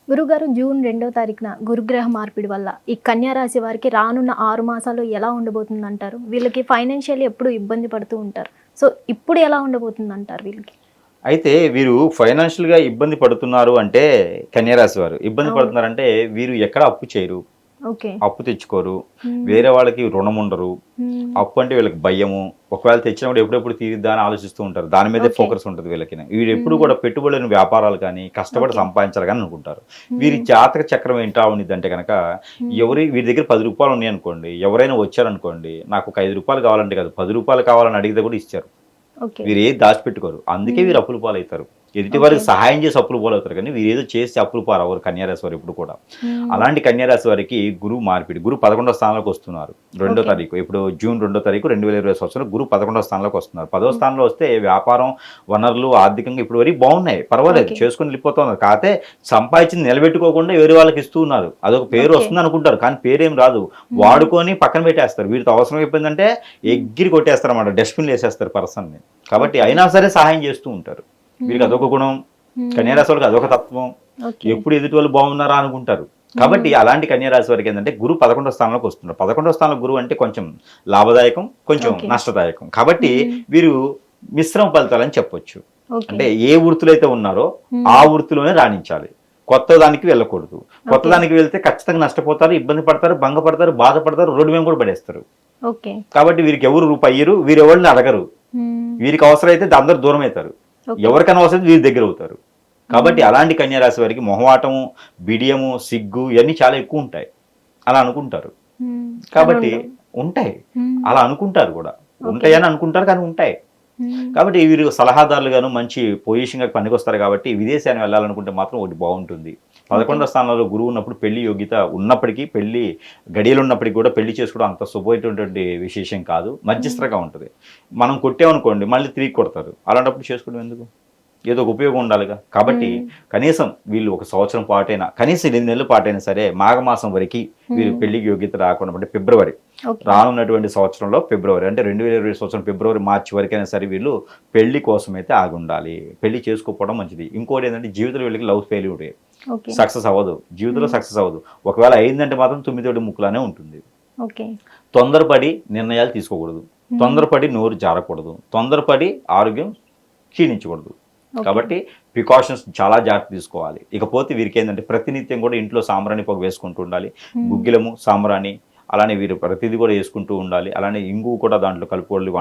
గురుగారు జూన్ 2వ తారీఖున గురుగ్రహ మార్పిడి వల్ల ఈ కన్యా రాశి వారికి రానున్న 6 మాసాలు ఎలా ఉండబోతుంది అంటారు? వీళ్ళకి ఫైనాన్షియల్లీ ఎప్పుడు ఇబ్బంది పడుతూ ఉంటారు. సో ఇప్పుడు ఎలా ఉండబోతుంది అంటారు వీళ్ళకి? అయితే వీరు ఫైనాన్షియల్‌గా ఇబ్బంది పడుతున్నారు అంటే కన్యా రాశి వారు. ఇబ్బంది అవును. పడుతున్నారంటే వీరు ఎక్కడ అప్పు చేయరు. ఓకే. అప్పు తెచ్చుకోరు. హ్మ్. వేరే వాళ్ళకి రుణం ఉండరు. హ్మ్. అప్పు అంటే వీళ్ళకి భయము. ఒకవేళ తెచ్చినా కూడా ఎప్పుడెప్పుడు తీరిద్దా అని ఆలోచిస్తూ ఉంటారు. దాని మీదే ఓకే. ఫోకస్ ఉంటది వీళ్ళకి. వీరెప్పుడు హ్మ్. కూడా పెట్టుబడులను వ్యాపారాలు కానీ, కష్టపడి ఓకే. సంపాదించాలి గాని అనుకుంటారు. వీరి హ్మ్. జాతక చక్రం ఏంటా ఉండిద్దంటే గనక హ్మ్. వీరి దగ్గర రూ. 10 ఉన్నాయనుకోండి. ఎవరైనా వచ్చారనుకోండి, నాకు ఒక రూ. 5 కావాలంటే కాదు, రూ. 10 కావాలని అడిగితే కూడా ఇచ్చారు. ఓకే. వీరు ఏది దాచిపెట్టుకోరు. అందుకే హ్మ్. వీరు అప్పుల పాలవుతారు. ఎదుటి ఓకే. వారికి సహాయం చేసి అప్పుల పాలవుతారు కానీ వీరేదో చేసి అప్పుల పాలవ్వరు కన్యారాశి వారు ఎప్పుడు కూడా. హ్మ్. అలాంటి కన్యారాశి వారికి గురువు మార్పిడి. గురువు 11వ స్థానంలోకి వస్తున్నారు. 2వ ఓకే. తారీఖు ఇప్పుడు జూన్ 2వ తారీఖు 2020 సంవత్సరం గురువు 11వ స్థానంలోకి వస్తున్నారు. 10వ స్థానంలో వస్తే వ్యాపారం, వనరులు, ఆర్థికంగా ఇప్పుడు వరకు బాగున్నాయి. పర్వాలేదు ఓకే. చేసుకొని వెళ్ళిపోతా ఉన్నారు. కాకపోతే సంపాదించింది నిలబెట్టుకోకుండా వేరే వాళ్ళకి ఇస్తూ ఉన్నారు. అదొక పేరు ఓకే. వస్తుంది అనుకుంటారు. కానీ పేరేం రాదు. హ్మ్. వాడుకొని పక్కన పెట్టేస్తారు. వీరితో అవసరం అయిపోయిందంటే హ్మ్. ఎగ్గిరి కొట్టేస్తారన్నమాట. డస్ట్‌బిన్‌లో వేసేస్తారు పర్సన్‌ని. కాబట్టి ఓకే. అయినా సరే సహాయం చేస్తూ ఉంటారు. వీరికి హ్మ్. అదొక గుణం. హ్మ్. కన్యారాశి వాళ్ళకి అదొక తత్వం. ఓకే. ఎప్పుడు ఎదుటి వాళ్ళు బాగున్నారా అనుకుంటారు. కాబట్టి హ్మ్. అలాంటి కన్యారాశి వారికి ఏంటంటే గురువు 11వ స్థానంలోకి వస్తున్నారు. 11వ స్థానంలో గురువు అంటే కొంచెం లాభదాయకం, కొంచెం ఓకే. నష్టదాయకం. కాబట్టి హ్మ్. వీరు మిశ్రమ ఫలితాలని చెప్పొచ్చు. ఓకే. అంటే ఏ వృత్తిలో అయితే ఉన్నారో ఆ హ్మ్. వృత్తిలోనే రాణించాలి. కొత్త దానికి వెళ్ళకూడదు. కొత్త ఓకే. దానికి వెళ్తే ఖచ్చితంగా నష్టపోతారు, ఇబ్బంది పడతారు, భంగపడతారు, బాధపడతారు, రోడ్డు మీద కూడా పడేస్తారు. ఓకే. కాబట్టి వీరికి ఎవరు రూపాయి ఇయ్యరు, వీరెవరిని అడగరు. హ్మ్. వీరికి అవసరమైతే అందరూ దూరం అవుతారు. ఓకే. ఎవరికైనా అవసరం వీరి దగ్గర అవుతారు. కాబట్టి హ్మ్. అలాంటి కన్యా రాశి వారికి మొహమాటము, బిడియము, సిగ్గు ఇవన్నీ చాలా ఎక్కువ ఉంటాయి. అలా అనుకుంటారు. హ్మ్. కానీ కాబట్టి ఉండవు. ఉంటాయి. హ్మ్. అలా అనుకుంటారు కూడా. ఓకే. ఉంటాయని అనుకుంటారు కానీ ఉంటాయి. హ్మ్. కాబట్టి వీరు సలహాదారులుగాను మంచి పొజిషన్‌గా పనికొస్తారు కాబట్టి విదేశానికి వెళ్ళాలనుకుంటే మాత్రం ఒకటి బావుంటుంది. ఓకే. 11వ స్థానంలో గురువు ఉన్నప్పుడు పెళ్లి యోగ్యత ఉన్నప్పటికీ, పెళ్లి గడియలున్నప్పటికి కూడా పెళ్లి చేసుకోవడం అంత శుభమైనటువంటి విశేషం కాదు. హ్మ్. మధ్యస్థంగా ఉంటది. మనం కొట్టామనుకోండి మళ్ళీ తిరిగి కొడతారు. అలాంటప్పుడు చేసుకోవడం ఎందుకు? ఏదో ఒక ఉపయోగం ఉండాలిగా. కాబట్టి హ్మ్. కనీసం వీళ్ళు ఒక సంవత్సరం పాటైనా, కనీసం 8 నెలల పాటైనా సరే మాఘమాసం వరకి వీరు హ్మ్. పెళ్లికి యోగ్యత రాకుండా అంటే ఫిబ్రవరి ఓకే. రానున్నటువంటి సంవత్సరంలో ఫిబ్రవరి అంటే 2020 సంవత్సరం ఫిబ్రవరి, మార్చి వరకైనా సరే వీళ్ళు పెళ్లి కోసమైతే ఆగుండాలి. పెళ్లి చేసుకోకపోవడం మంచిది. ఇంకోటేంటంటే జీవితంలో వీళ్ళకి లవ్ ఫెయిల్యూరే. ఓకే. సక్సెస్ అవ్వదు. జీవితంలో హ్మ్. సక్సెస్ అవ్వదు. ఒకవేళ అయిందంటే మాత్రం తుమ్మితోటి ముక్కులానే ఉంటుంది. ఓకే. తొందరపడి నిర్ణయాలు తీసుకోకూడదు. హ్మ్. తొందరపడి నోరు జారకూడదు. తొందరపడి ఆరోగ్యం క్షీణించకూడదు. ఓకే. కాబట్టి ప్రికాషన్స్ చాలా జాగ్రత్త తీసుకోవాలి. ఇకపోతే వీరికేందంటే ప్రతినిత్యం కూడా ఇంట్లో సాంబ్రాణి పొగ వేసుకుంటూ ఉండాలి. హ్మ్. గుగ్గిలము, సాంబ్రాణి అలానే వీరు ప్రతిది కూడా వేసుకుంటూ ఉండాలి. అలానే ఇంగువ కూడా దాంట్లో కలుపుకోవాలి.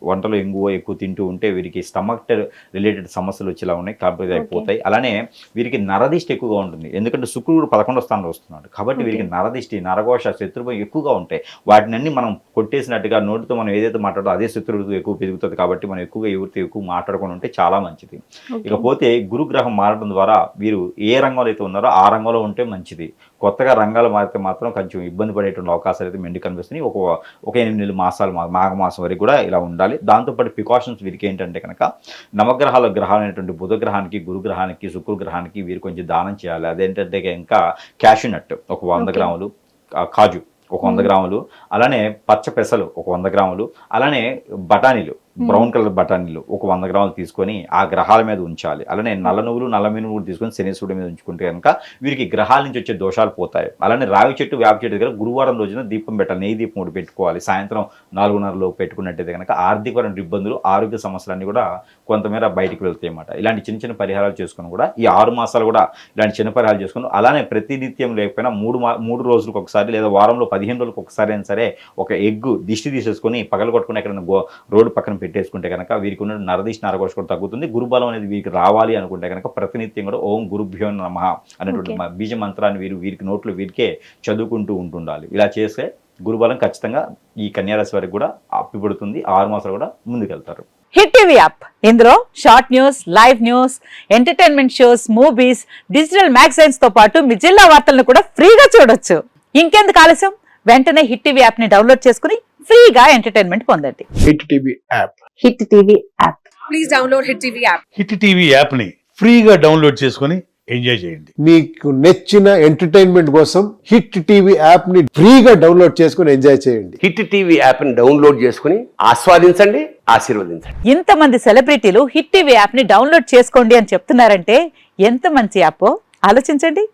వంటలో ఇంగువ ఎక్కువ తింటూ ఉంటే వీరికి స్టమక్ రిలేటెడ్ సమస్యలు వచ్చేలా ఉన్నాయి. కాకపోతే అవి ఓకే. పోతాయి. అలానే వీరికి నరదిష్టి ఎక్కువగా ఉంటుంది. ఎందుకంటే శుక్రుడు 11వ స్థానంలో వస్తున్నాడు. కాబట్టి ఓకే. వీరికి నరదిష్టి, నరఘోష, శత్రుభయం ఎక్కువగా ఉంటాయి. వాటినన్నీ మనం కొట్టేసినట్టుగా నోటితో మనం ఏదైతే మాట్లాడో అదే శత్రువుతో ఎక్కువ పెరుగుతుంది. కాబట్టి మనం ఎక్కువగా ఎవరితో ఎక్కువ మాట్లాడకుండా ఉంటే చాలా మంచిది. ఓకే. ఇకపోతే గురుగ్రహం మారడం ద్వారా వీరు ఏ రంగంలో అయితే ఉన్నారో ఆ రంగంలో ఉంటే మంచిది. కొత్తగా రంగాలు మారితే మాత్రం కొంచెం ఇబ్బంది పడేటువంటి అవకాశాలు అయితే మెండు కనిపిస్తున్నాయి. ఒక 8 మాసాలు మాఘమాసం వరకు కూడా ఇలా ఉండాలి. దాంతోపాటు ప్రికాషన్స్ వీరికి ఏంటంటే కనుక గ్రహాలైనటువంటి బుధ గ్రహానికి, గురు గ్రహానికి, శుక్ర గ్రహానికి వీరు కొంచెం దానం చేయాలి. అదేంటంటే ఇంకా క్యాష్యూ నట్ ఒక 100 ఓకే. గ్రాములు, కాజు ఒక 100 హ్మ్. గ్రాములు, అలానే పచ్చ పెసలు ఒక 100 గ్రాములు, అలానే బఠానీలు హ్మ్. బ్రౌన్ కలర్ బఠానీలు ఒక 100 గ్రాములు తీసుకొని ఆ గ్రహాల మీద ఉంచాలి. అలానే నల్ల ఓకే. నువ్వులు, నల్ల మినుములు తీసుకొని శనీశ్వరుడి మీద ఉంచుకుంటే కనుక వీరికి గ్రహాల నుంచి వచ్చే దోషాలు పోతాయి. అలానే రావి చెట్టు, వేప చెట్టు దగ్గర గురువారం రోజున దీపం పెట్టాలి. నెయ్యి దీపం ఒకటి పెట్టుకోవాలి. సాయంత్రం 4:30 లోపు పెట్టుకున్నట్టయితే కనుక ఆర్థికపరమైన ఇబ్బందులు, ఆరోగ్య సమస్యలన్నీ కూడా కొంతమేర బయటికి వెళ్తాయన్నమాట. ఇలాంటి చిన్న చిన్న పరిహారాలు చేసుకొని కూడా ఈ 6 మాసాలు కూడా ఇలాంటి చిన్న పరిహారాలు చేసుకొని అలానే ప్రతినిత్యం లేకపోయినా 3 రోజులకు ఒకసారి లేదా వారంలో 15 రోజులకు ఒకసారి అయినా సరే ఒక ఎగ్ దిష్టి తీసేసుకొని పగలగొట్టుకొని ఎక్కడైనా రోడ్డు పక్కన పెట్టేసుకుంటే కనుక వీరికి ఉన్న నరదిష్టి, నరఘోష కూడా తగ్గుతుంది. గురుబలం అనేది వీరికి రావాలి అనుకుంటే కనుక ప్రతినిత్యం కూడా ఓం గురుభ్యో నమః అనేటువంటి ఓకే. బీజ మంత్రాన్ని వీరికి నోట్లో వీరికే చదువుకుంటూ ఉంటుండాలి. ఇలా చేస్తే గురుబలం ఖచ్చితంగా ఈ కన్యారాశి వారికి కూడా అప్పిపడుతుంది. 6 మాసాలు కూడా ముందుకెళ్తారు. హిట్ టీవీ యాప్ ఇందులో short news, live news, entertainment shows, movies, digital magazines తో పాటు మీ జిల్లా వార్తలను కూడా ఫ్రీగా చూడొచ్చు. ఇంకెందుకు ఆలస్యం? వెంటనే హిట్ టీవీ యాప్ ని డౌన్లోడ్ చేసుకుని ఫ్రీగా ఎంటర్టైన్మెంట్ పొందండి. Hit TV app. Hit TV app. Please download Hit TV app. Hit TV యాప్ని ఫ్రీగా డౌన్లోడ్ చేసుకొని ఎంజాయ్ చేయండి. మీకు నచ్చిన ఎంటర్టైన్మెంట్ కోసం హిట్ టీవీ యాప్ ని ఫ్రీగా డౌన్లోడ్ చేసుకుని ఎంజాయ్ చేయండి. హిట్ టీవీ యాప్ని డౌన్లోడ్ చేసుకుని ఆస్వాదించండి, ఆశీర్వదించండి. ఇంతమంది సెలబ్రిటీలు హిట్ టీవీ యాప్ ని డౌన్లోడ్ చేసుకోండి అని చెప్తున్నారంటే ఎంత మంచి యాప్ ఆలోచించండి.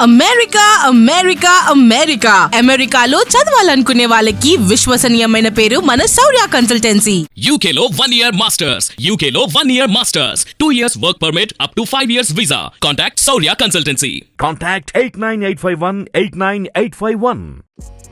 అమెరికా అమెరికా అమెరికా అమెరికాలో చదవాలనుకునే వాళ్ళకి విశ్వసనీయమైన పేరు మన శౌర్య consultancy. UK Law 1 Year Masters. UK Law 1 Year Masters. 2 years work permit up to 5 years visa. Contact Saurya Consultancy. Contact 89851 89851.